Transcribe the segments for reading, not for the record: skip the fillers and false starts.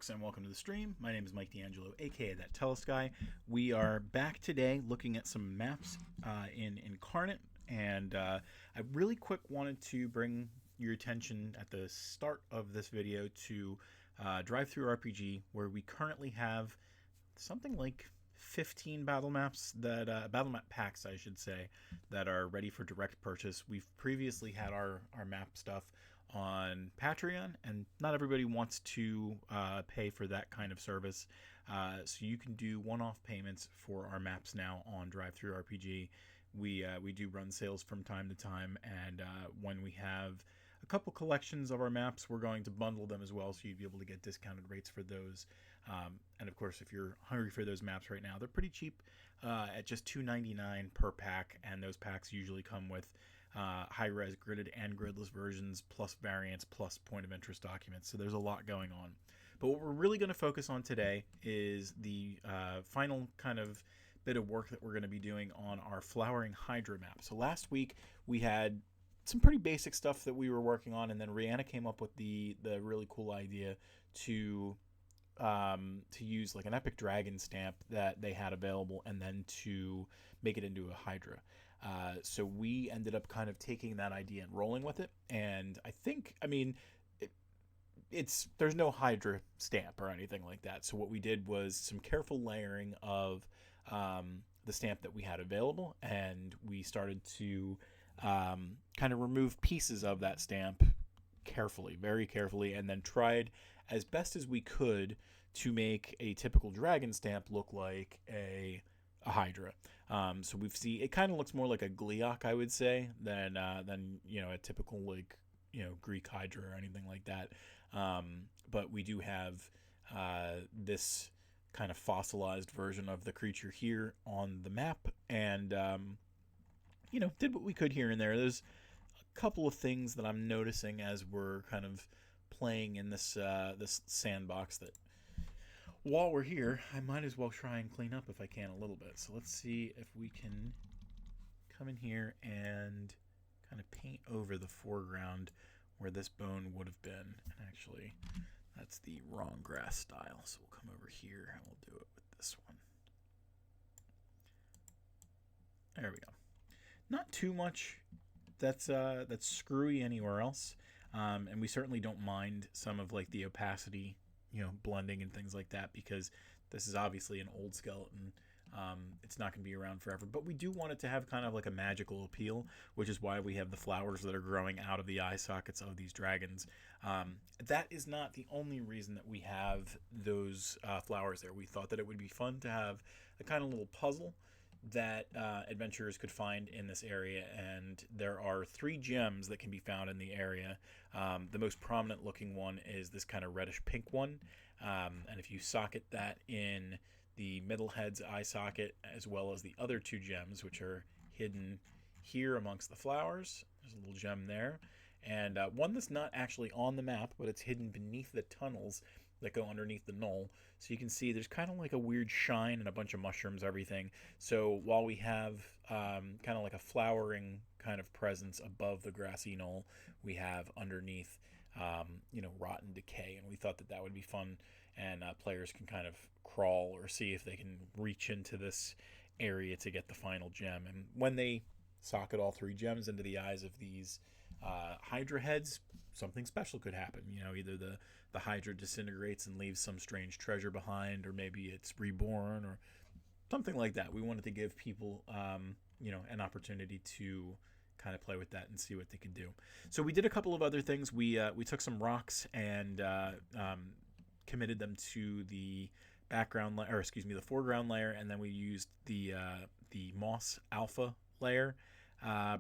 folks, and welcome to the stream. My name is Mike D'Angelo, aka that Tellest guy. We are back today looking at some maps in Inkarnate, and I really quick wanted to bring your attention at the start of this video to Drive-Thru RPG, where we currently have something like 15 battle maps that Battlemap packs, I should say, that are ready for direct purchase. We've previously had our map stuff on Patreon, and not everybody wants to pay for that kind of service, so you can do one-off payments for our maps now on Drive-Thru RPG. We do run sales from time to time, and when we have a couple collections of our maps, we're going to bundle them as well, so you'd be able to get discounted rates for those. And of course, if you're hungry for those maps right now, they're pretty cheap at just $2.99 per pack, and those packs usually come with high-res gridded and gridless versions, plus variants, plus point of interest documents. So there's a lot going on. But what we're really going to focus on today is the final kind of bit of work that we're going to be doing on our Flowering Hydra map. So last week we had some pretty basic stuff that we were working on, and then Rihanna came up with the really cool idea to use like an epic dragon stamp that they had available, and then to make it into a Hydra. So we ended up kind of taking that idea and rolling with it. And I think, I mean, there's no Hydra stamp or anything like that. So what we did was some careful layering of the stamp that we had available, and we started to kind of remove pieces of that stamp carefully, very carefully, and then tried as best as we could to make a typical dragon stamp look like a Hydra. So we've seen it kind of looks more like a Gliok, I would say, than a typical Greek Hydra or anything like that. But we do have this kind of fossilized version of the creature here on the map, and did what we could here and there. There's a couple of things that I'm noticing as we're kind of playing in this sandbox that, while we're here, I might as well try and clean up if I can a little bit. So let's see if we can come in here and kind of paint over the foreground where this bone would have been. And actually, that's the wrong grass style. So we'll come over here and we'll do it with this one. There we go. Not too much that's screwy anywhere else. And we certainly don't mind some of like the opacity, blending and things like that, because this is obviously an old skeleton. It's not going to be around forever, but we do want it to have kind of like a magical appeal, which is why we have the flowers that are growing out of the eye sockets of these dragons. That is not the only reason that we have those flowers there. We thought that it would be fun to have a kind of little puzzle that adventurers could find in this area, and there are 3 gems that can be found in the area. The most prominent looking one is this kind of reddish pink one, and if you socket that in the middle head's eye socket, as well as the other 2 gems, which are hidden here amongst the flowers, there's a little gem there, and one that's not actually on the map, but it's hidden beneath the tunnels that go underneath the knoll. So you can see there's kind of like a weird shine and a bunch of mushrooms, everything. So while we have kind of like a flowering kind of presence above the grassy knoll, we have underneath rot and decay, and we thought that would be fun, and players can kind of crawl or see if they can reach into this area to get the final gem. And when they socket all 3 gems into the eyes of these Hydra heads, something special could happen. Either the Hydra disintegrates and leaves some strange treasure behind, or maybe it's reborn or something like that. We wanted to give people an opportunity to kind of play with that and see what they could do. So we did a couple of other things. We took some rocks and committed them to the background layer, or excuse me, the foreground layer, and then we used the moss alpha layer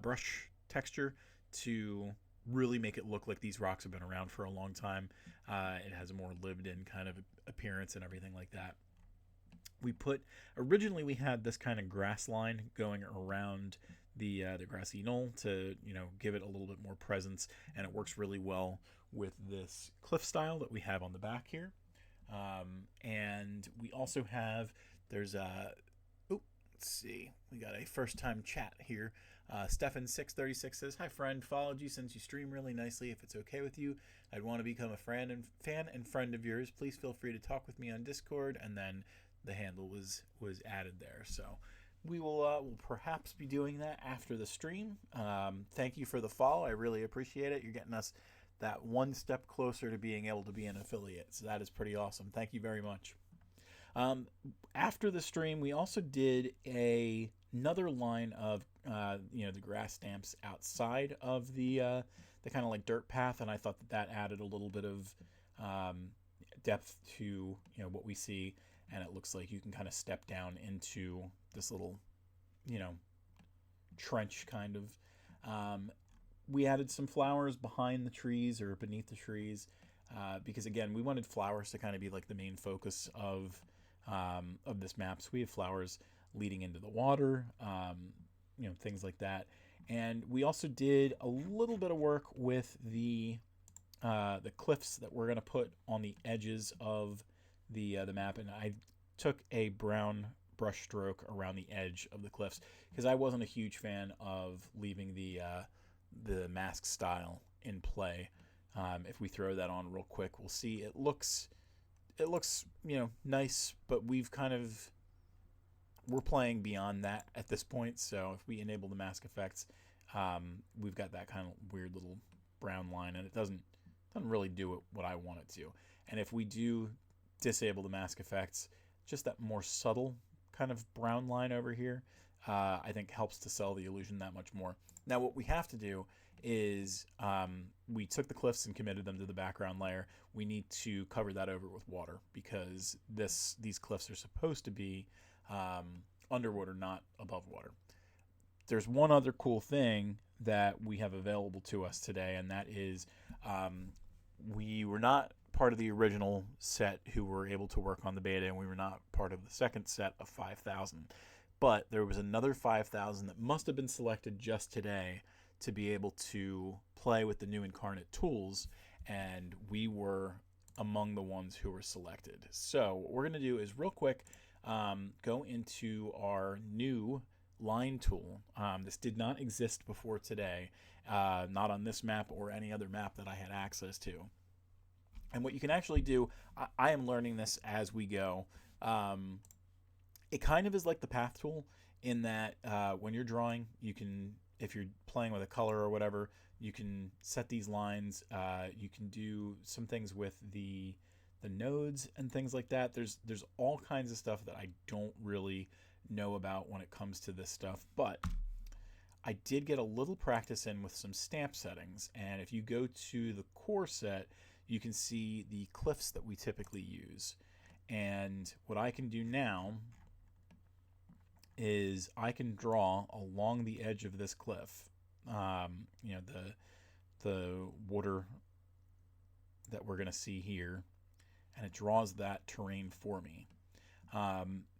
brush texture to really make it look like these rocks have been around for a long time. It has a more lived-in kind of appearance and everything like that. Originally we had this kind of grass line going around the grassy knoll to give it a little bit more presence, and it works really well with this cliff style that we have on the back here. And we also have Let's see. We got a first-time chat here. Stefan636 says, "Hi friend, followed you since you stream really nicely. If it's okay with you, I'd want to become a fan and friend of yours. Please feel free to talk with me on Discord." And then the handle was added there. So we will perhaps be doing that after the stream. Thank you for the follow. I really appreciate it. You're getting us that one step closer to being able to be an affiliate. So that is pretty awesome. Thank you very much. After the stream, we also did another line of the grass stamps outside of the kind of like dirt path, and I thought that added a little bit of depth to what we see, and it looks like you can kind of step down into this little trench kind of. We added some flowers behind the trees or beneath the trees because again we wanted flowers to kind of be like the main focus of this map. So we have flowers leading into the water, things like that. And we also did a little bit of work with the cliffs that we're going to put on the edges of the map. And I took a brown brush stroke around the edge of the cliffs because I wasn't a huge fan of leaving the mask style in play. If we throw that on real quick, we'll see it looks nice, but we're playing beyond that at this point. So if we enable the mask effects, we've got that kind of weird little brown line, and it doesn't really do what I want it to. And if we do disable the mask effects, just that more subtle kind of brown line over here, I think helps to sell the illusion that much more. Now what we have to do is we took the cliffs and committed them to the background layer. We need to cover that over with water because these cliffs are supposed to be underwater, not above water. There's one other cool thing that we have available to us today, and that is we were not part of the original set who were able to work on the beta, and we were not part of the second set of 5,000. But there was another 5,000 that must have been selected just today to be able to play with the new Inkarnate tools, and we were among the ones who were selected. So what we're going to do is real quick go into our new line tool. This did not exist before today, not on this map or any other map that I had access to. And what you can actually do, I am learning this as we go. It kind of is like the path tool in that when you're drawing, you can, if you're playing with a color or whatever, you can set these lines. You can do some things with the nodes and things like that. There's all kinds of stuff that I don't really know about when it comes to this stuff, but I did get a little practice in with some stamp settings. And if you go to the core set, you can see the cliffs that we typically use. And what I can do now is I can draw along the edge of this cliff, the water that we're going to see here, and it draws that terrain for me.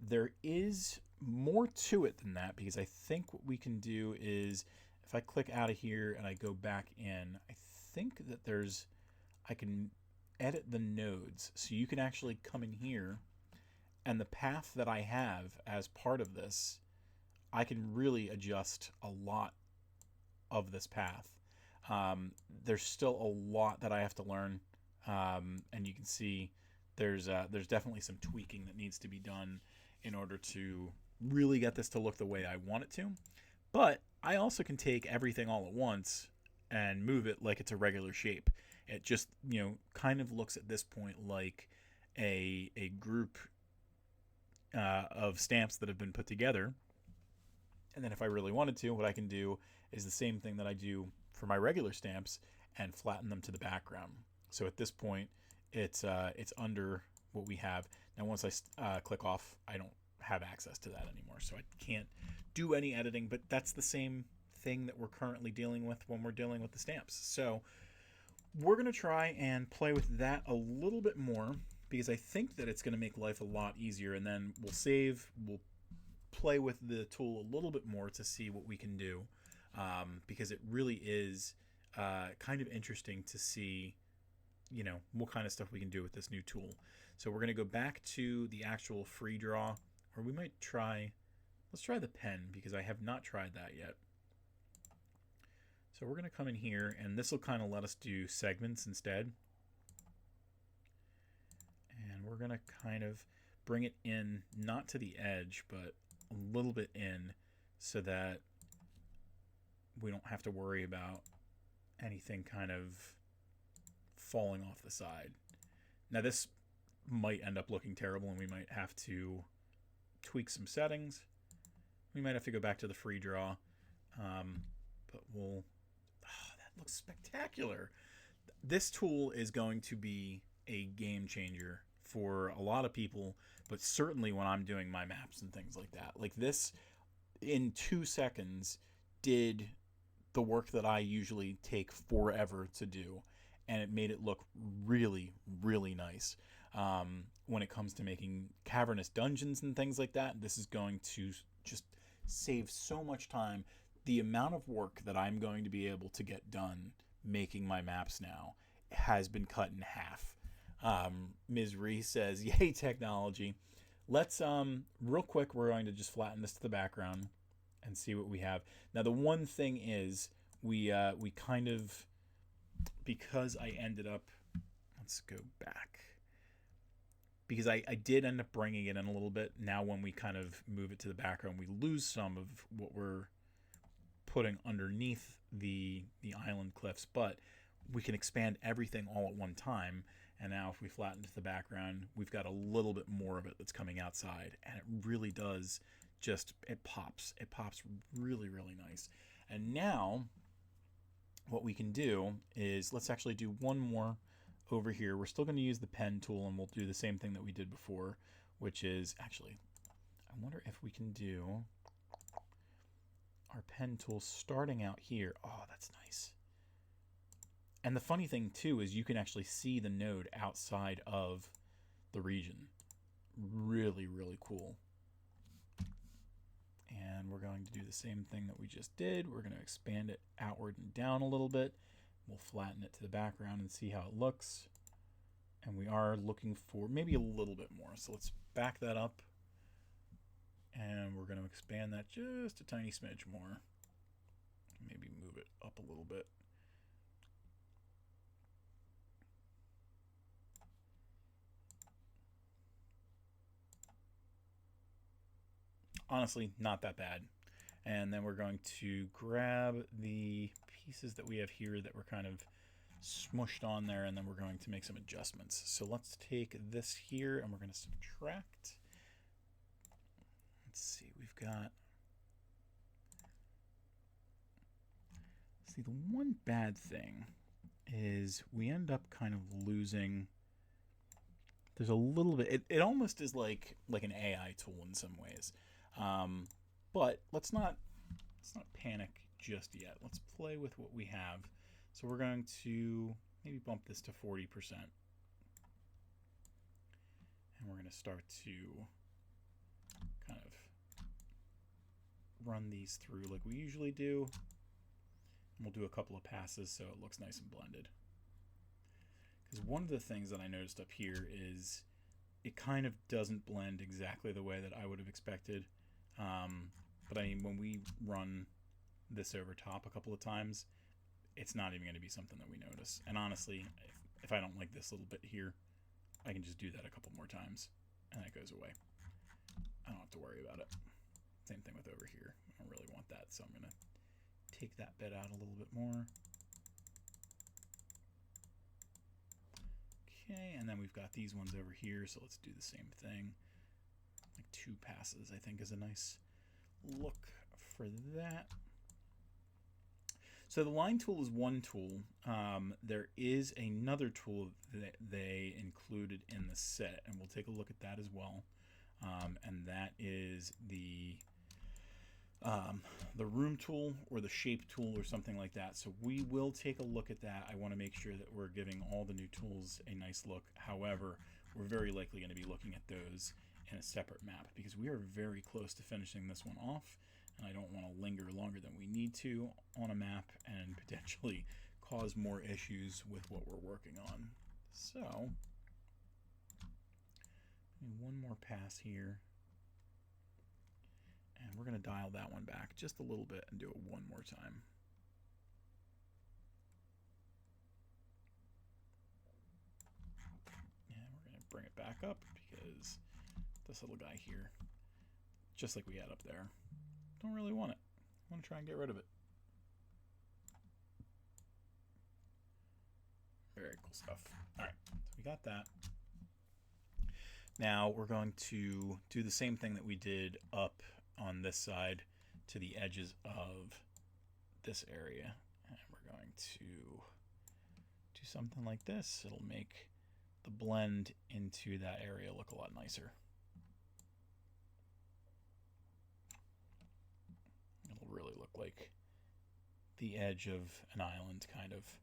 There is more to it than that, because I think what we can do is if I click out of here and I go back in, I think that I can edit the nodes. So you can actually come in here, and the path that I have as part of this, I can really adjust a lot of this path. There's still a lot that I have to learn, and you can see there's definitely some tweaking that needs to be done in order to really get this to look the way I want it to. But I also can take everything all at once and move it like it's a regular shape. It just, kind of looks at this point like a group of stamps that have been put together. And then if I really wanted to, what I can do is the same thing that I do for my regular stamps and flatten them to the background. So at this point, it's under what we have. Now once I click off, I don't have access to that anymore, so I can't do any editing, but that's the same thing that we're currently dealing with when we're dealing with the stamps. So we're going to try and play with that a little bit more, because I think that it's going to make life a lot easier, and then we'll play with the tool a little bit more to see what we can do, because it really is kind of interesting to see what kind of stuff we can do with this new tool. So we're going to go back to the actual free draw, or we might try, Let's try the pen because I have not tried that yet. So we're going to come in here, and this will kind of let us do segments instead. And we're going to kind of bring it in, not to the edge, but a little bit in so that we don't have to worry about anything kind of falling off the side. Now this might end up looking terrible and we might have to tweak some settings. We might have to go back to the free draw, but we'll... Oh, that looks spectacular. This tool is going to be a game changer for a lot of people, but certainly when I'm doing my maps and things like that. Like this, in 2 seconds, did the work that I usually take forever to do, and it made it look really, really nice. When it comes to making cavernous dungeons and things like that, this is going to just save so much time. The amount of work that I'm going to be able to get done making my maps now has been cut in half. Ms. Ree says, yay, technology. Let's, real quick, we're going to just flatten this to the background and see what we have. Now, the one thing is we kind of, because I ended up, let's go back. Because I did end up bringing it in a little bit. Now when we kind of move it to the background, we lose some of what we're putting underneath the island cliffs, but we can expand everything all at one time. And now if we flatten to the background, we've got a little bit more of it that's coming outside, and it really does just, it pops really, really nice. And now what we can do is, let's actually do one more over here. We're still going to use the pen tool, and we'll do the same thing that we did before, which is, actually, I wonder if we can do our pen tool starting out here. Oh, that's nice. And the funny thing too is you can actually see the node outside of the region. Really, really cool. And we're going to do the same thing that we just did. We're going to expand it outward and down a little bit. We'll flatten it to the background and see how it looks. And we are looking for maybe a little bit more. So let's back that up. And we're going to expand that just a tiny smidge more. Maybe move it up a little bit. Honestly, not that bad. And then we're going to grab the pieces that we have here that were kind of smushed on there, and then we're going to make some adjustments. So let's take this here and we're going to subtract. Let's see, we've got... See, the one bad thing is we end up kind of losing... There's a little bit... It almost is like an AI tool in some ways. But let's not panic just yet. Let's play with what we have. So we're going to maybe bump this to 40%. And we're going to start to kind of run these through like we usually do. And we'll do a couple of passes so it looks nice and blended. Because one of the things that I noticed up here is it kind of doesn't blend exactly the way that I would have expected. But I mean, when we run this over top a couple of times, it's not even going to be something that we notice. And honestly, if I don't like this little bit here, I can just do that a couple more times and it goes away. I don't have to worry about it. Same thing with over here. I don't really want that, so I'm going to take that bit out a little bit more. Okay, and then we've got these ones over here, so let's do the same thing. Like 2 passes, I think, is a nice look for that. So the line tool is one tool. There is another tool that they included in the set, and we'll take a look at that as well. And that is the room tool or the shape tool or something like that. So we will take a look at that. I want to make sure that we're giving all the new tools a nice look. However, we're very likely going to be looking at those in a separate map because we are very close to finishing this one off, and I don't want to linger longer than we need to on a map and potentially cause more issues with what we're working on. So one more pass here, and And we're going to dial that one back just a little bit and do it one more time. And we're going to bring it back up because this little guy here, just like we had up there, don't really want it. I want to try and get rid of it. Very cool stuff. All right, so we got that. Now we're going to do the same thing that we did up on this side to the edges of this area. And we're going to do something like this. It'll make the blend into that area look a lot nicer. It'll really look like the edge of an island, kind of.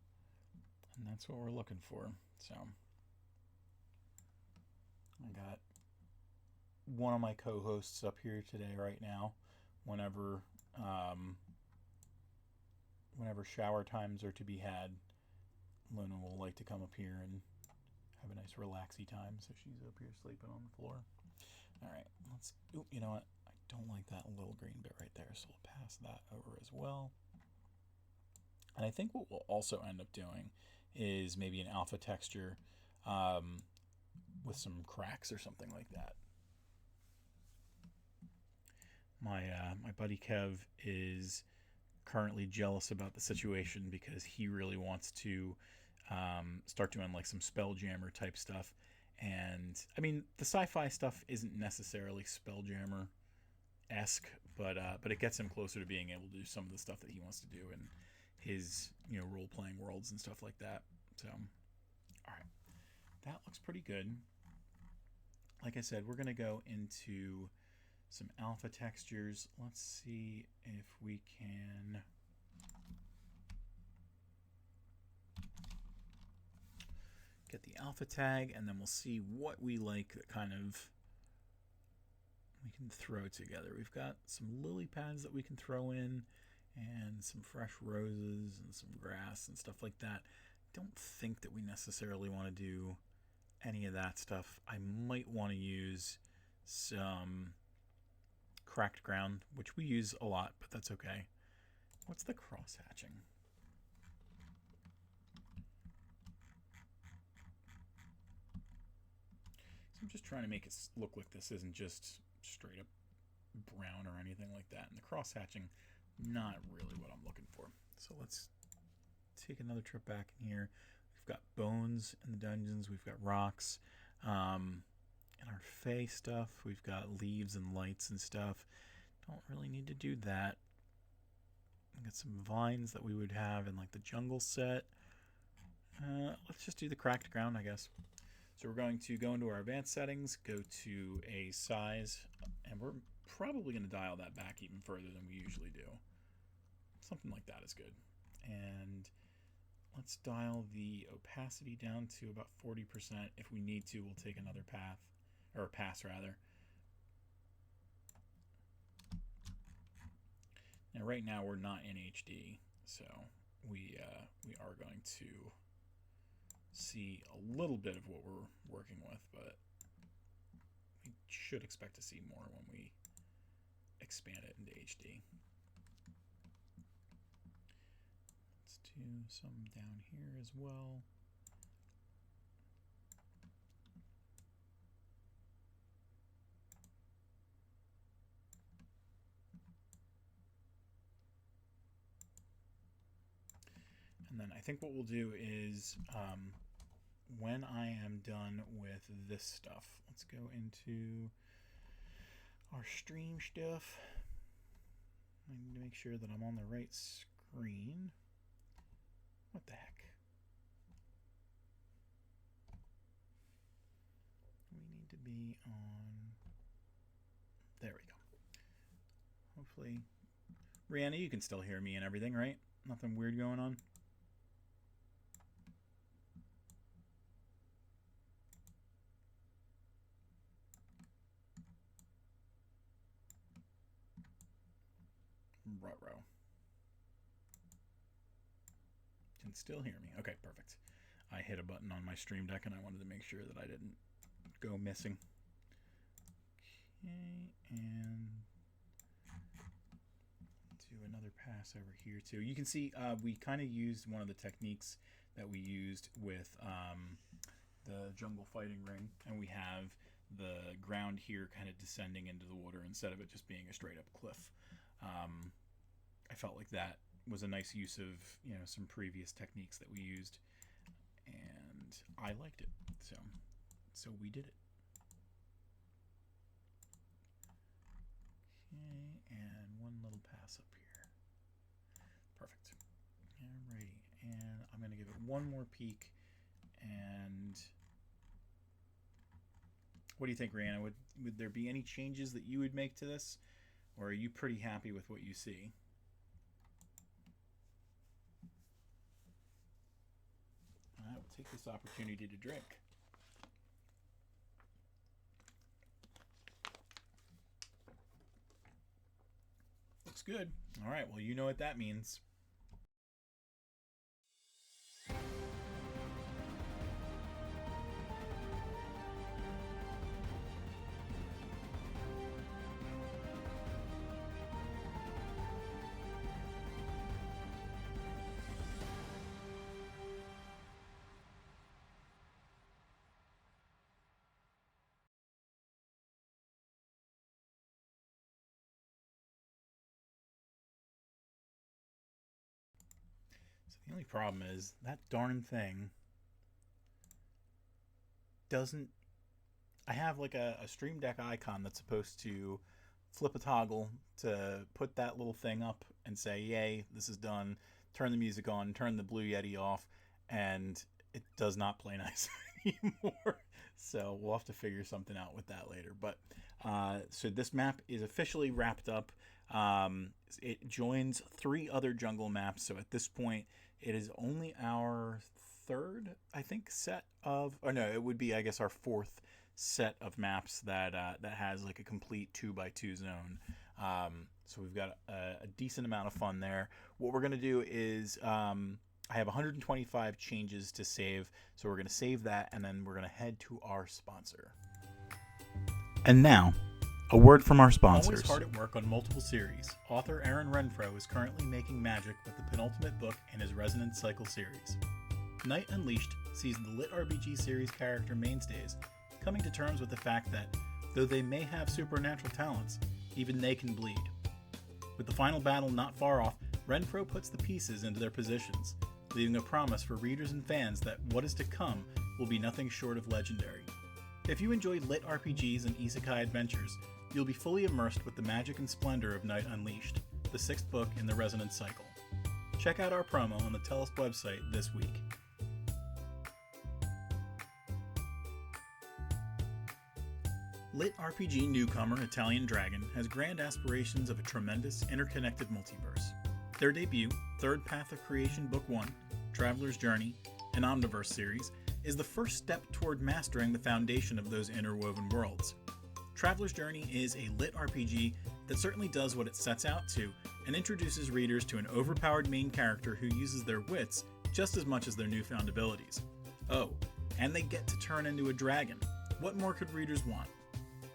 And that's what we're looking for. So I got one of my co-hosts up here today right now. Whenever shower times are to be had, Luna will like to come up here and have a nice relaxy time. So she's up here sleeping on the floor. All right, let's, ooh, you know what? I don't like that little green bit right there, so we'll pass that over as well. And I think what we'll also end up doing is maybe an alpha texture with some cracks or something like that. My buddy Kev is currently jealous about the situation because he really wants to start doing like some Spelljammer type stuff. And I mean, the sci-fi stuff isn't necessarily Spelljammer-esque, but it gets him closer to being able to do some of the stuff that he wants to do in his, you know, role-playing worlds and stuff like that. So, all right, that looks pretty good. Like I said, we're gonna go into some alpha textures. Let's see if we can get the alpha tag, and then we'll see what we like that kind of we can throw together. We've got some lily pads that we can throw in, and some fresh roses and some grass and stuff like that. Don't think that we necessarily want to do any of that stuff. I might want to use some cracked ground, which we use a lot, but that's okay. What's the cross hatching? So I'm just trying to make it look like this isn't just straight up brown or anything like that. And the cross hatching, not really what I'm looking for. So let's take another trip back in here. We've got bones in the dungeons. We've got rocks. In our Fae stuff, we've got leaves and lights and stuff. Don't really need to do that. We've got some vines that we would have in like the jungle set. Let's just do the cracked ground, I guess. So we're going to go into our advanced settings, go to a size, and we're probably going to dial that back even further than we usually do. Something like that is good. And let's dial the opacity down to about 40%. If we need to, we'll take another path, or pass rather. Now right now we're not in HD, so we are going to see a little bit of what we're working with, but we should expect to see more when we expand it into HD. Let's do some down here as well. And then I think what we'll do is when I am done with this stuff, let's go into our stream stuff. I need to make sure that I'm on the right screen. What the heck? We need to be on... There we go. Hopefully... Rihanna, you can still hear me and everything, right? Nothing weird going on? Ruh-roh. Can still hear me. Okay, perfect. I hit a button on my stream deck and I wanted to make sure that I didn't go missing. Okay, and grass over here too. You can see we kind of used one of the techniques that we used with the jungle fighting ring, and we have the ground here kind of descending into the water instead of it just being a straight up cliff. I felt like that was a nice use of, you know, some previous techniques that we used, and I liked it, so we did it. Okay, and one little pass up here. Perfect. Alrighty, and I'm gonna give it one more peek. And what do you think, Rihanna? Would there be any changes that you would make to this, or are you pretty happy with what you see? I will take this opportunity to drink. Looks good. All right, well, you know what that means. The only problem is that darn thing doesn't... I have like a Stream Deck icon that's supposed to flip a toggle to put that little thing up and say, yay, this is done, turn the music on, turn the Blue Yeti off, and it does not play nice anymore. So we'll have to figure something out with that later. But so this map is officially wrapped up. It joins 3 other jungle maps, so at this point it is only our 3rd, I think, set of, or no, it would be, I guess, our 4th set of maps that that has like a complete 2x2 zone. So we've got a decent amount of fun there. What we're gonna do is I have 125 changes to save, so we're gonna save that, and then we're gonna head to our sponsor. And now, a word from our sponsors. Always hard at work on multiple series, author Aaron Renfro is currently making magic with the penultimate book in his Resonance Cycle series. Night Unleashed sees the Lit RPG series character mainstays coming to terms with the fact that, though they may have supernatural talents, even they can bleed. With the final battle not far off, Renfro puts the pieces into their positions, leaving a promise for readers and fans that what is to come will be nothing short of legendary. If you enjoy Lit RPGs and Isekai adventures, you'll be fully immersed with the magic and splendor of Night Unleashed, the 6th book in the Resonance Cycle. Check out our promo on the Tellest website this week. Lit RPG newcomer Italian Dragon has grand aspirations of a tremendous, interconnected multiverse. Their debut, Third Path of Creation Book 1, Traveler's Journey, an Omniverse series, is the first step toward mastering the foundation of those interwoven worlds. Traveler's Journey is a lit RPG that certainly does what it sets out to and introduces readers to an overpowered main character who uses their wits just as much as their newfound abilities. Oh, and they get to turn into a dragon. What more could readers want?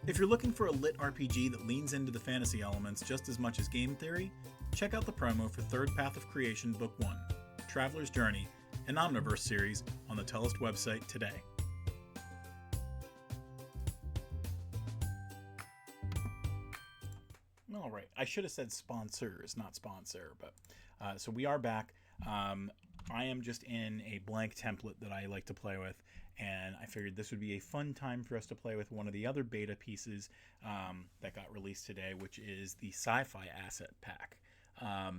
If you're looking for a lit RPG that leans into the fantasy elements just as much as game theory, check out the promo for Third Path of Creation Book 1, Traveler's Journey, an Omniverse series on the Tellest website today. All right, I should have said sponsors, not sponsor, but so we are back. I am just in a blank template that I like to play with, and I figured this would be a fun time for us to play with one of the other beta pieces that got released today, which is the Sci-Fi Asset Pack.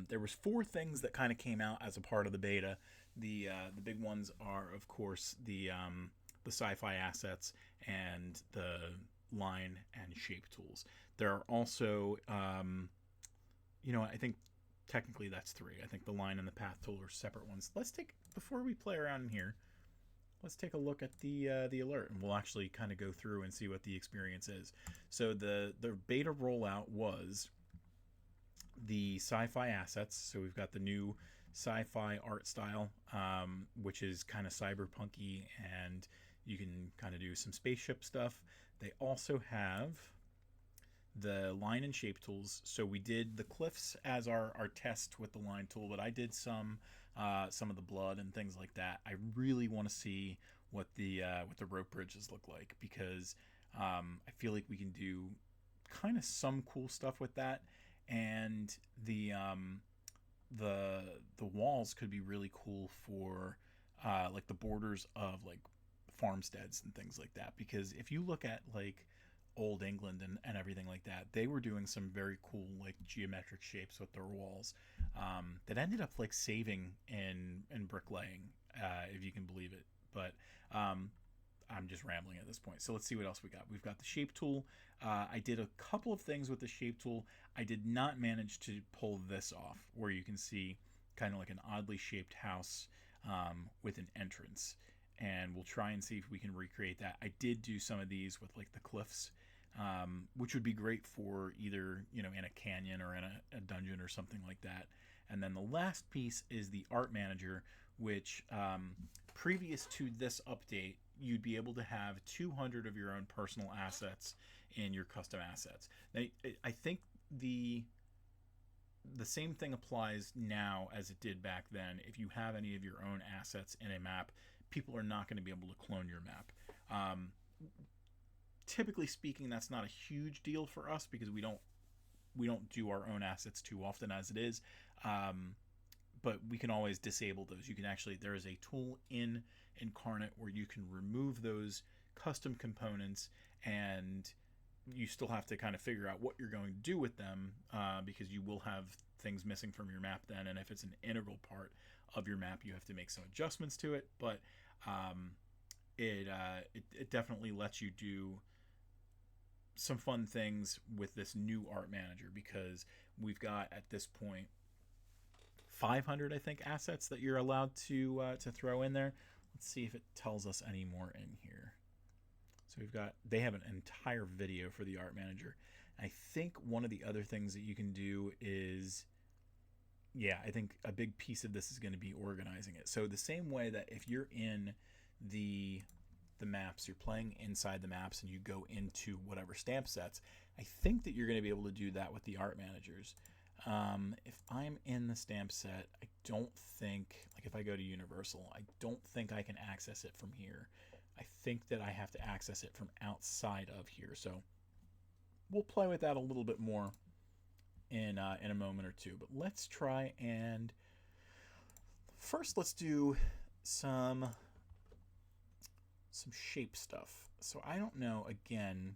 There was 4 things that kind of came out as a part of the beta. The big ones are, of course, the Sci-Fi assets and the line and shape tools. There are also, I think technically that's 3. I think the line and the path tool are separate ones. Let's take, before we play around in here, let's take a look at the alert, and we'll actually kind of go through and see what the experience is. So the beta rollout was the Sci-Fi assets. So we've got the new sci-fi art style, which is kind of cyberpunky, and you can kind of do some spaceship stuff. They also have the line and shape tools. So we did the cliffs as our test with the line tool, but I did some of the blood and things like that. I really want to see what the rope bridges look like, because I feel like we can do kind of some cool stuff with that, and the walls could be really cool for like the borders of like farmsteads and things like that. Because if you look at like old England and everything like that, they were doing some very cool like geometric shapes with their walls that ended up like saving in bricklaying, if you can believe it. But I'm just rambling at this point. So let's see what else we got. We've got the shape tool. I did a couple of things with the shape tool. I did not manage to pull this off, where you can see kind of like an oddly shaped house with an entrance. And we'll try and see if we can recreate that. I did do some of these with like the cliffs, which would be great for either, you know, in a canyon or in a dungeon or something like that. And then the last piece is the art manager, which previous to this update, you'd be able to have 200 of your own personal assets in your custom assets. Now, I think the same thing applies now as it did back then. If you have any of your own assets in a map, people are not going to be able to clone your map. Typically speaking, that's not a huge deal for us, because we don't do our own assets too often as it is. But we can always disable those. You can actually, there is a tool in Inkarnate where you can remove those custom components, and you still have to kind of figure out what you're going to do with them, because you will have things missing from your map then, and if it's an integral part of your map, you have to make some adjustments to it. But it definitely lets you do some fun things with this new art manager, because we've got at this point 500, I think, assets that you're allowed to throw in there. Let's see if it tells us any more in here. So they have an entire video for the art manager. I think one of the other things that you can do is, yeah, I think a big piece of this is going to be organizing it. So the same way that if you're in the maps, you're playing inside the maps and you go into whatever stamp sets, I think that you're going to be able to do that with the art managers. If I'm in the stamp set, I don't think, like if I go to Universal, I don't think I can access it from here. I think that I have to access it from outside of here. So we'll play with that a little bit more in a moment or two. But let's try, and first let's do some shape stuff. So I don't know, again,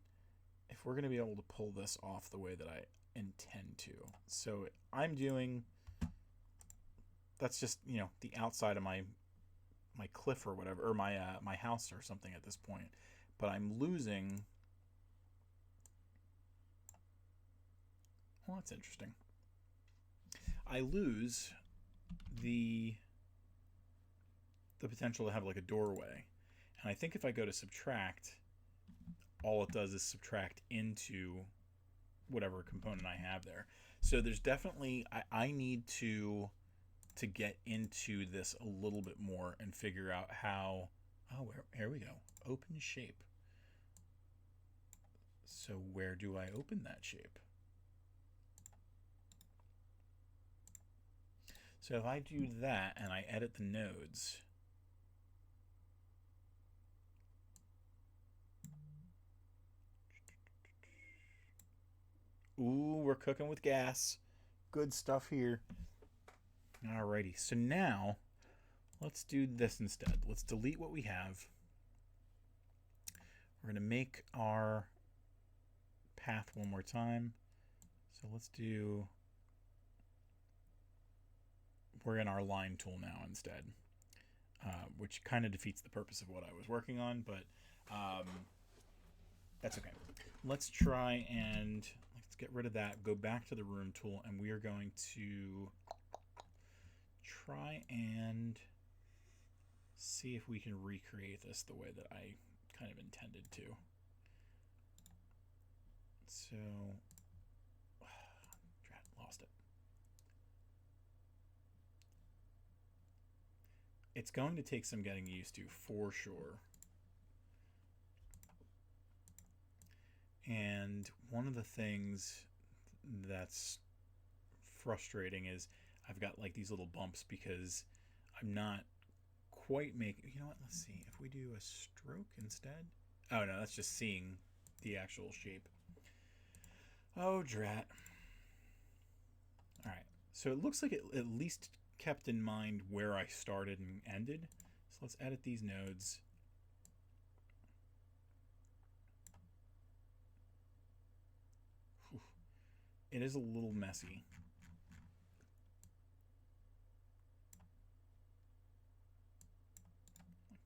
if we're going to be able to pull this off the way that I intend to. So I'm doing, that's just, you know, the outside of my cliff or whatever, or my house or something at this point. But I'm losing, well, that's interesting. I lose the potential to have like a doorway. And I think if I go to subtract, all it does is subtract into whatever component I have there. So there's definitely, I need to get into this a little bit more and figure out how, here we go, open shape. So where do I open that shape? So if I do that and I edit the nodes, ooh, we're cooking with gas. Good stuff here. Alrighty, so now let's do this instead. Let's delete what we have. We're going to make our path one more time. So let's do, we're in our line tool now instead, which kind of defeats the purpose of what I was working on, but that's okay. Let's try and let's get rid of that, go back to the room tool, and we are going to try and see if we can recreate this the way that I kind of intended to. So, lost it. It's going to take some getting used to, for sure. And And one of the things that's frustrating is I've got like these little bumps because I'm not quite making... You know what? Let's see. If we do a stroke instead... Oh, no, that's just seeing the actual shape. Oh, drat. All right. So it looks like it at least kept in mind where I started and ended. So let's edit these nodes. Whew. It is a little messy.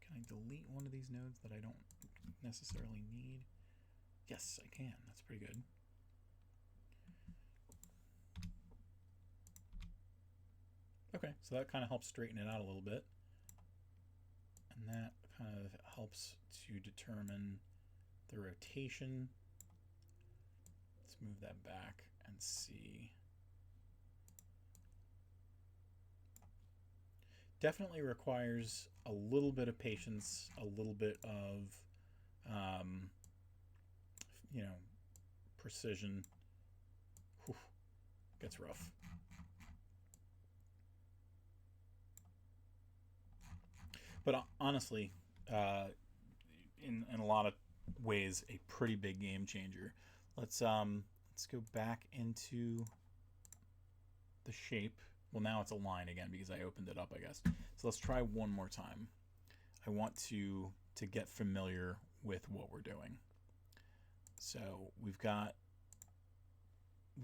Can I delete one of these nodes that I don't necessarily need? Yes, I can. That's pretty good. Okay, so that kind of helps straighten it out a little bit. And that kind of helps to determine the rotation. Let's move that back and see. Definitely requires a little bit of patience, a little bit of, you know, precision. Whew, gets rough. But honestly, in a lot of ways, a pretty big game changer. Let's go back into the shape. Well, now it's a line again because I opened it up, I guess. So let's try one more time. I want to get familiar with what we're doing. So we've got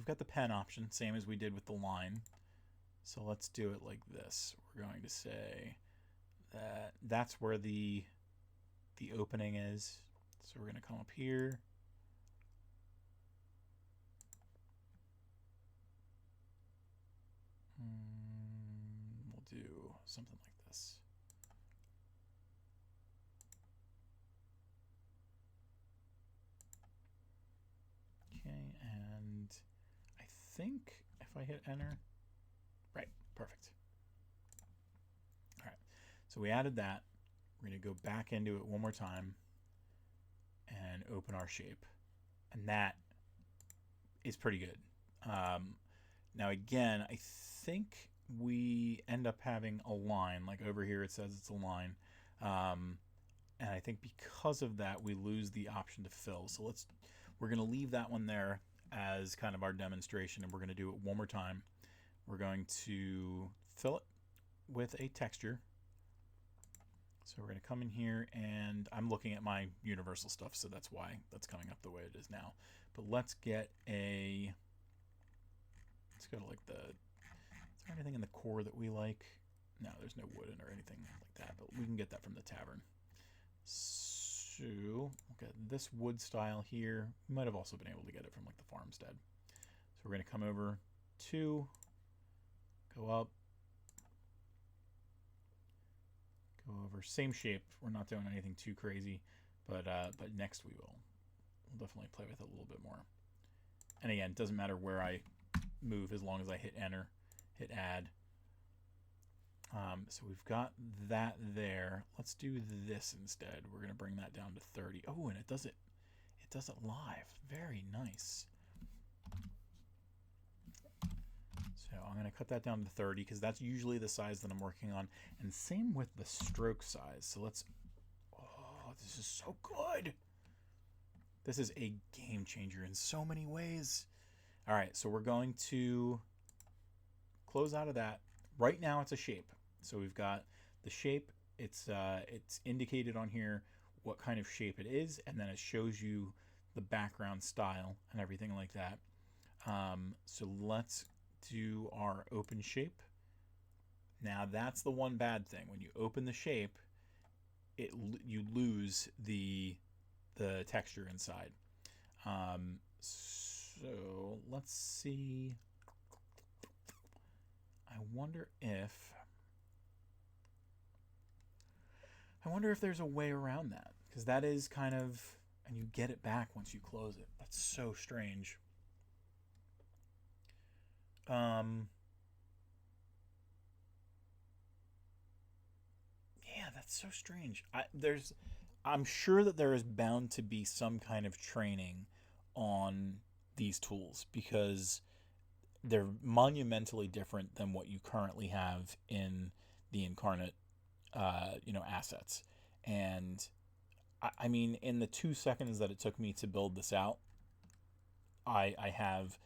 the pen option, same as we did with the line. So let's do it like this. We're going to say that that's where the opening is. So we're going to come up here. We'll do something like this. Okay, and I think if I hit enter, right, perfect. All right, so we added that. We're going to go back into it one more time and open our shape. And that is pretty good. Now again, I think we end up having a line. Like over here it says it's a line. And I think because of that, we lose the option to fill. So we're going to leave that one there as kind of our demonstration, and we're going to do it one more time. We're going to fill it with a texture. So we're going to come in here, and I'm looking at my universal stuff, so that's why that's coming up the way it is now. But let's go to like is there anything in the core that we like? No, there's no wood in or anything like that, but we can get that from the tavern. So we'll get this wood style here. We might have also been able to get it from like the farmstead. So we're going to come over to, go up, go over, same shape. We're not doing anything too crazy, but next we'll definitely play with it a little bit more. And again, it doesn't matter where I move as long as I hit enter, hit add. So we've got that there. Let's do this instead. We're going to bring that down to 30. Oh, and it does it live. Very nice. So I'm going to cut that down to 30 because that's usually the size that I'm working on. And same with the stroke size. So let's, oh, this is so good. This is a game changer in so many ways. All right, so we're going to close out of that. Right now it's a shape. So we've got the shape. It's indicated on here what kind of shape it is, and then it shows you the background style and everything like that. So let's do our open shape. Now that's the one bad thing. When you open the shape, you lose the texture inside. So let's see. I wonder if there's a way around that, because that is kind of, and you get it back once you close it. That's so strange. Yeah, that's so strange. I'm sure that there is bound to be some kind of training on these tools because they're monumentally different than what you currently have in the Inkarnate, assets. And I mean, in the 2 seconds that it took me to build this out, I have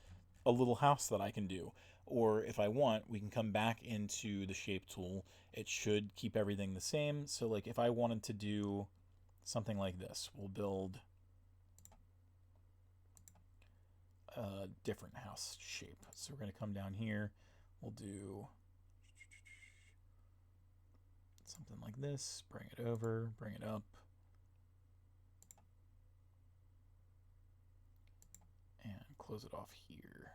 a little house that I can do. Or if I want, we can come back into the shape tool. It should keep everything the same. So like if I wanted to do something like this, we'll build a different house shape. So we're going to come down here. We'll do something like this. Bring it over, bring it up. And close it off here.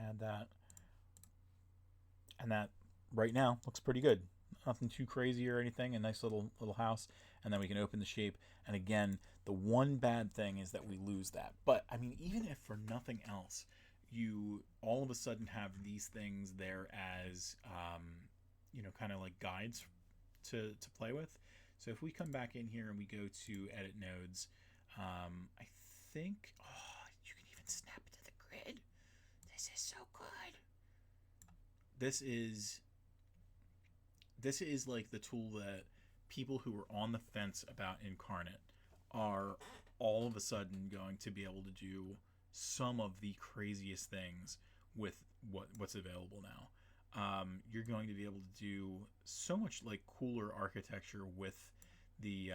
Add that. And that right now looks pretty good. Nothing too crazy or anything. A nice little house. And then we can open the shape. And again, the one bad thing is that we lose that. But I mean, even if for nothing else, you all of a sudden have these things there as kind of like guides to play with. So if we come back in here and we go to edit nodes, I think you can even snap it to the grid. This is so good. This is like the tool that people who are on the fence about Inkarnate are all of a sudden going to be able to do some of the craziest things with what's available now. You're going to be able to do so much like cooler architecture with the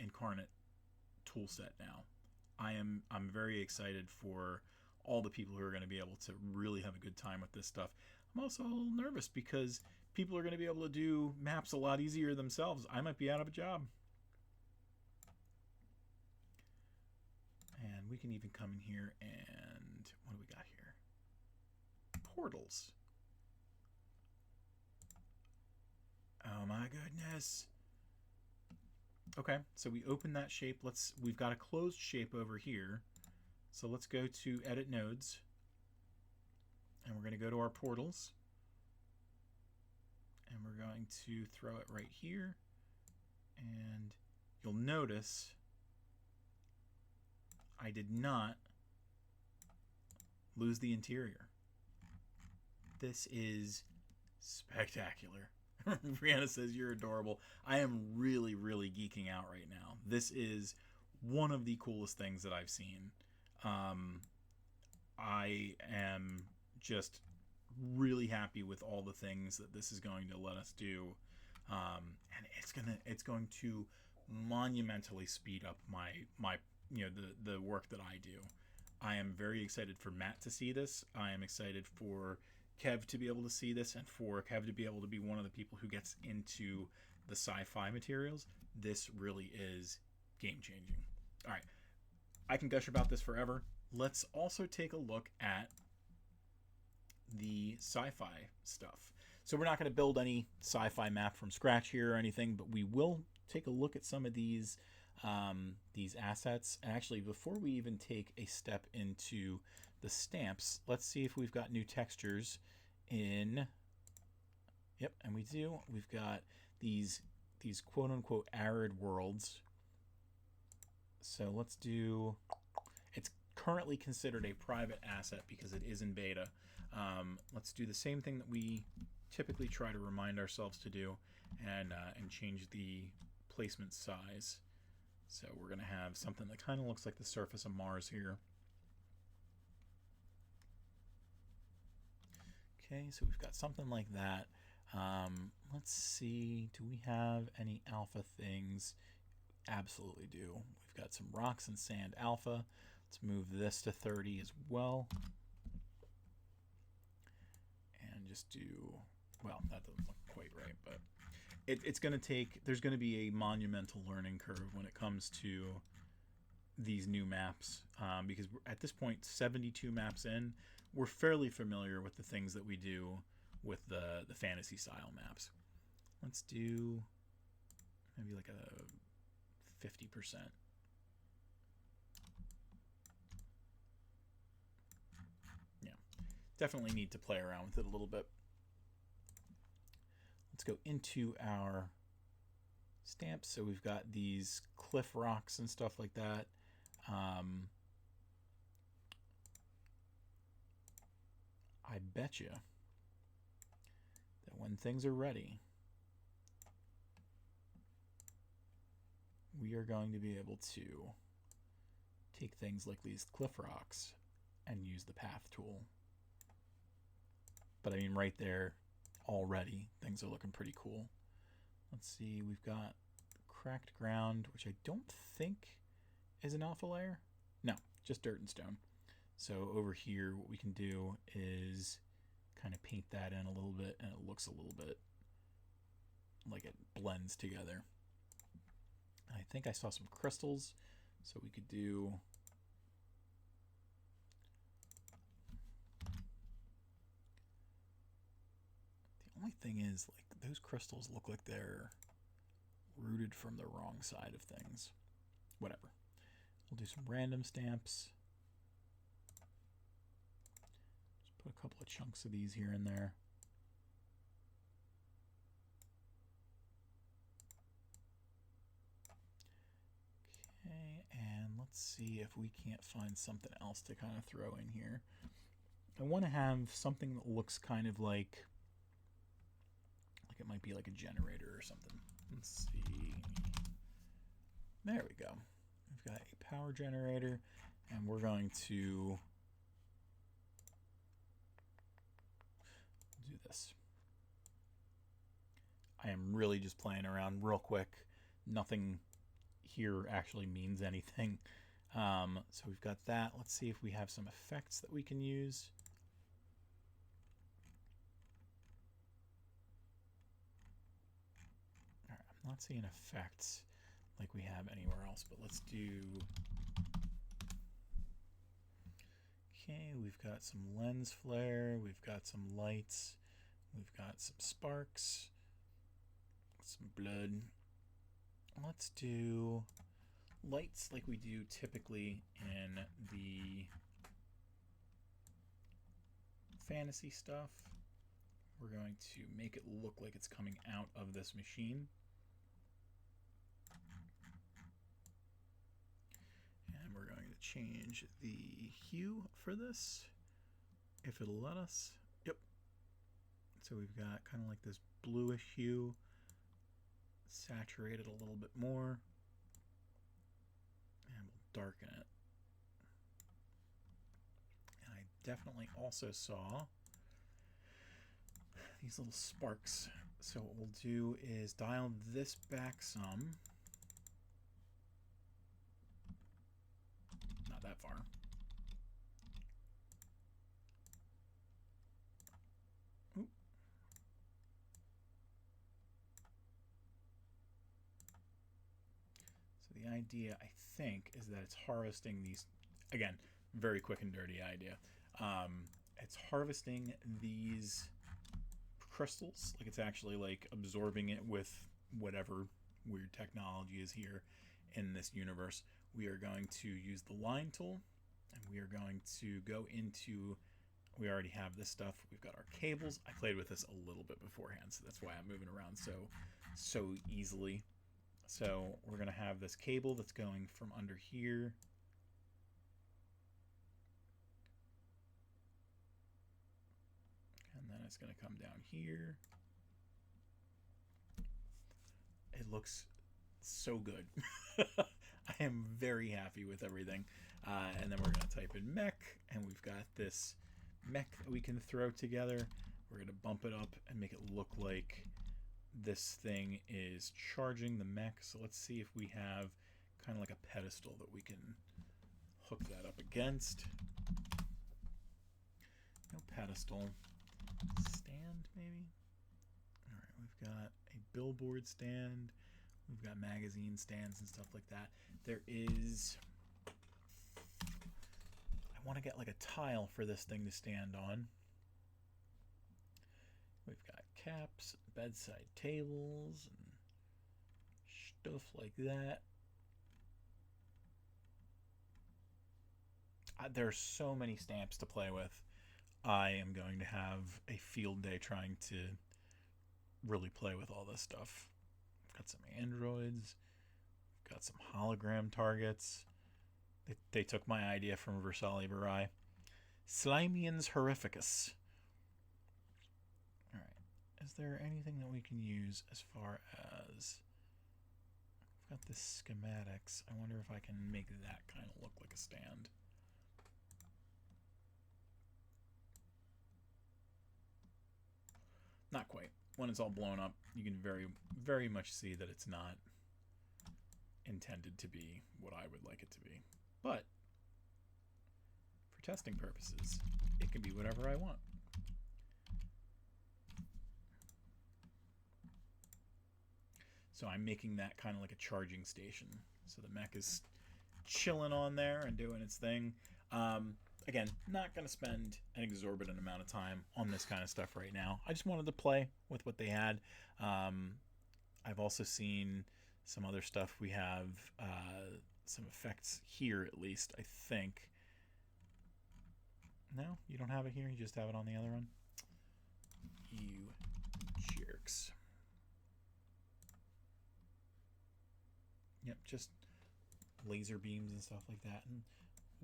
Inkarnate tool set now. I'm very excited for all the people who are going to be able to really have a good time with this stuff. I'm also a little nervous because people are going to be able to do maps a lot easier themselves. I might be out of a job. And we can even come in here and what do we got here? Portals. Oh my goodness. Okay, so we open that shape. We've got a closed shape over here. So let's go to edit nodes. And we're going to go to our portals. And we're going to throw it right here. And you'll notice I did not lose the interior. This is spectacular. Brianna says you're adorable. I am really, really geeking out right now. This is one of the coolest things that I've seen. I am just really happy with all the things that this is going to let us do. And it's going to monumentally speed up my the work that I do. I am very excited for Matt to see this. I am excited for Kev to be able to see this and for Kev to be able to be one of the people who gets into the sci-fi materials. This really is game changing. All right. I can gush about this forever. Let's also take a look at the sci-fi stuff. So we're not going to build any sci-fi map from scratch here or anything, but we will take a look at some of these assets. And actually, before we even take a step into the stamps, let's see if we've got new textures in. Yep, and we do. We've got these quote-unquote arid worlds. So let's do. It's currently considered a private asset because it is in beta. Let's do the same thing that we typically try to remind ourselves to do, and change the placement size. So we're going to have something that kind of looks like the surface of Mars here. Okay, so we've got something like that. Let's see, do we have any alpha things? Absolutely do. We've got some rocks and sand alpha. Let's move this to 30 as well. And just do, well, that doesn't look quite right, but it's going to take, there's going to be a monumental learning curve when it comes to these new maps, because at this point, 72 maps in, we're fairly familiar with the things that we do with the fantasy style maps. Let's do maybe like a 50%. Yeah, definitely need to play around with it a little bit. let's go into our stamps. So we've got these cliff rocks and stuff like that. I bet you that when things are ready, we are going to be able to take things like these cliff rocks and use the path tool. But I mean, right there already, things are looking pretty cool. Let's see, we've got cracked ground, which I don't think is an alpha layer. No, just dirt and stone. So over here, what we can do is kind of paint that in a little bit, and it looks a little bit like it blends together. I think I saw some crystals, so we could do the only thing is, like, those crystals look like they're rooted from the wrong side of things. Whatever. We'll do some random stamps. Just put a couple of chunks of these here and there. Okay, and let's see if we can't find something else to kind of throw in here. I want to have something that looks kind of like it might be like a generator or something. Let's see. There we go. We've got a power generator, and we're going to do this. I am really just playing around real quick. Nothing here actually means anything. So we've got that. Let's see if we have some effects that we can use. All right, I'm not seeing effects like we have anywhere else, but let's do... Okay, we've got some lens flare, we've got some lights, we've got some sparks, some blood. Let's do lights like we do typically in the fantasy stuff. We're going to make it look like it's coming out of this machine. And we're going to change the hue for this, if it'll let us. Yep. So we've got kind of like this bluish hue. Saturate it a little bit more, and we'll darken it. And I definitely also saw these little sparks. So what we'll do is dial this back some. Not that far. The idea, I think, is that it's harvesting these, again, very quick and dirty idea. It's harvesting these crystals, like it's actually like absorbing it with whatever weird technology is here in this universe. We are going to use the line tool, and we are going to go into, we already have this stuff. We've got our cables. I played with this a little bit beforehand, so that's why I'm moving around so easily. So we're going to have this cable that's going from under here and then it's going to come down here. It looks so good. I am very happy with everything. And then we're going to type in mech, and we've got this mech that we can throw together. We're going to bump it up and make it look like this thing is charging the mech. So let's see if we have kind of like a pedestal that we can hook that up against. No pedestal. Stand, maybe? All right, we've got a billboard stand. We've got magazine stands and stuff like that. There is... I want to get like a tile for this thing to stand on. We've got caps, bedside tables, and stuff like that. There's so many stamps to play with. I am going to have a field day trying to really play with all this stuff. Got some androids, got some hologram targets. They took my idea from Versailles Barai. Slimians Horrificus. Alright. Is there anything that we can use as far as... I've got this schematics. I wonder if I can make that kind of look like a stand. Not quite. When it's all blown up, you can very, very much see that it's not intended to be what I would like it to be. But for testing purposes, it can be whatever I want. So I'm making that kind of like a charging station. So the mech is chilling on there and doing its thing. Again, not going to spend an exorbitant amount of time on this kind of stuff right now. I just wanted to play with what they had. I've also seen some other stuff. We have some effects here, at least, I think. No, you don't have it here? You just have it on the other one? You jerks. Yep, just laser beams and stuff like that. And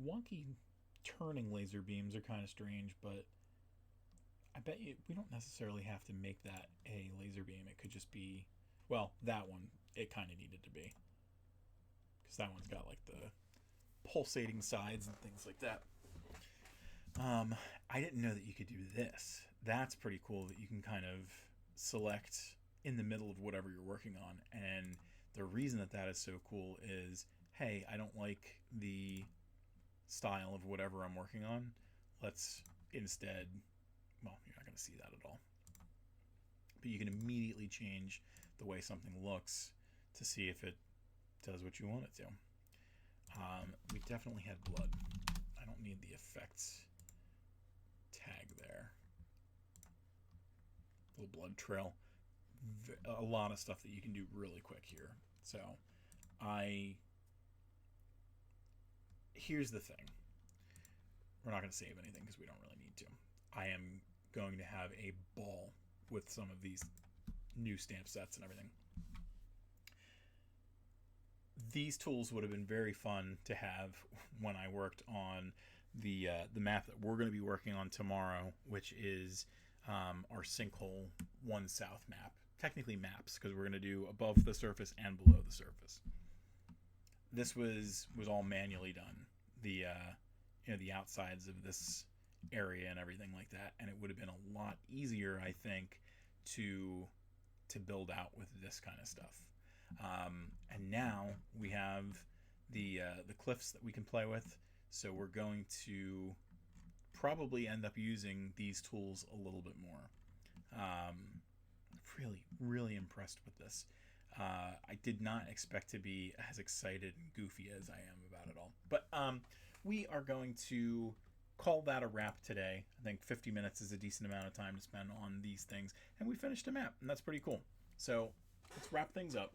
wonky turning laser beams are kind of strange, but I bet you we don't necessarily have to make that a laser beam. It could just be, well, that one, it kind of needed to be. Because that one's got like the pulsating sides and things like that. I didn't know that you could do this. That's pretty cool that you can kind of select in the middle of whatever you're working on. And the reason that that is so cool is, hey, I don't like the style of whatever I'm working on. Let's instead, well, you're not going to see that at all. But you can immediately change the way something looks to see if it does what you want it to. We definitely had blood. I don't need the effects tag there. Little blood trail. A lot of stuff that you can do really quick here. So here's the thing. We're not going to save anything because we don't really need to. I am going to have a ball with some of these new stamp sets and everything. These tools would have been very fun to have when I worked on the map that we're going to be working on tomorrow, which is our Sinkhole 1 South map. Technically maps, because we're going to do above the surface and below the surface. This was all manually done. The the outsides of this area and everything like that, and it would have been a lot easier, I think, to build out with this kind of stuff. And now we have the cliffs that we can play with, so we're going to probably end up using these tools a little bit more. Really impressed with this. I did not expect to be as excited and goofy as I am about it all. But we are going to call that a wrap today. I think 50 minutes is a decent amount of time to spend on these things. And we finished a map, and that's pretty cool. So let's wrap things up.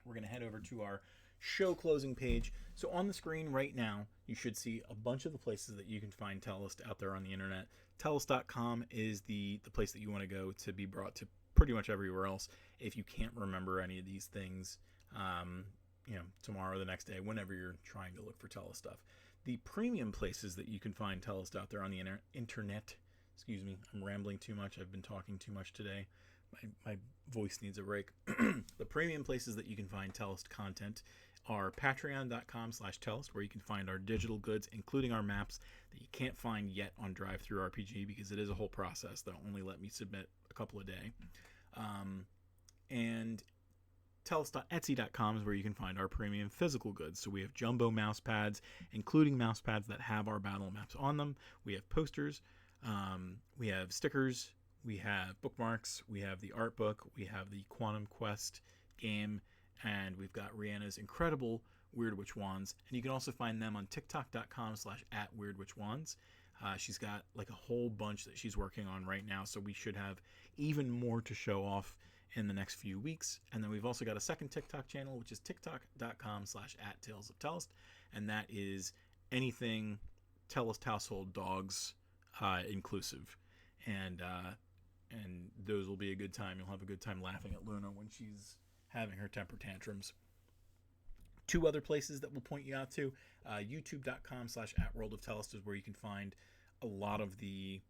We're going to head over to our show closing page. So on the screen right now, you should see a bunch of the places that you can find Tellest out there on the internet. Tellest.com is the place that you want to go to be brought to pretty much everywhere else. If you can't remember any of these things, tomorrow or the next day, whenever you're trying to look for Tellest stuff. The premium places that you can find Tellest out there on the internet. Excuse me, I'm rambling too much. I've been talking too much today. My voice needs a break. The premium places that you can find Tellest content are patreon.com/Tellest, where you can find our digital goods, including our maps that you can't find yet on DriveThruRPG because it is a whole process. They'll only let me submit a couple a day. And Tellest.Etsy.com is where you can find our premium physical goods. So we have jumbo mouse pads, including mouse pads that have our battle maps on them. We have posters. We have stickers. We have bookmarks. We have the art book. We have the Quantum Quest game. And we've got Rihanna's incredible Weird Witch Wands. And you can also find them on TikTok.com/@WeirdWitchWands. She's got like a whole bunch that she's working on right now. So we should have even more to show off in the next few weeks. And then we've also got a second TikTok channel, which is TikTok.com/@TalesOfTellest. And that is anything Tellest household dogs inclusive. And and those will be a good time. You'll have a good time laughing at Luna when she's having her temper tantrums. 2 other places that we'll point you out to. YouTube.com/@WorldOfTellest is where you can find a lot of the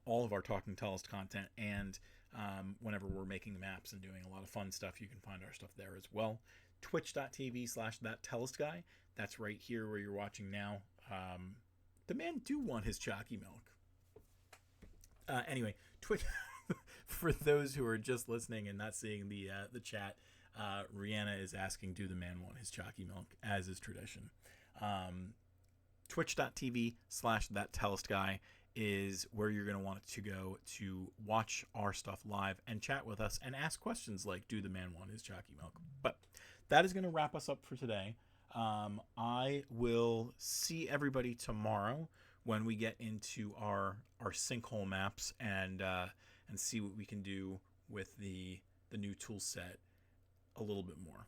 all of our Talking Tellest content, and whenever we're making the maps and doing a lot of fun stuff, you can find our stuff there as well. Twitch.tv/ThatTellestGuy. That's right here where you're watching now. The man do want his chalky milk. Anyway, Twitch. For those who are just listening and not seeing the chat, Rihanna is asking, do the man want his chalky milk, as is tradition. Twitch.tv/ThatTellestGuy is where you're going to want to go to watch our stuff live and chat with us and ask questions like, do the man want his chalky milk? But that is going to wrap us up for today. I will see everybody tomorrow when we get into our Sinkhole maps and see what we can do with the new tool set a little bit more.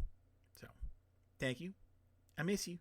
So, thank you. I miss you.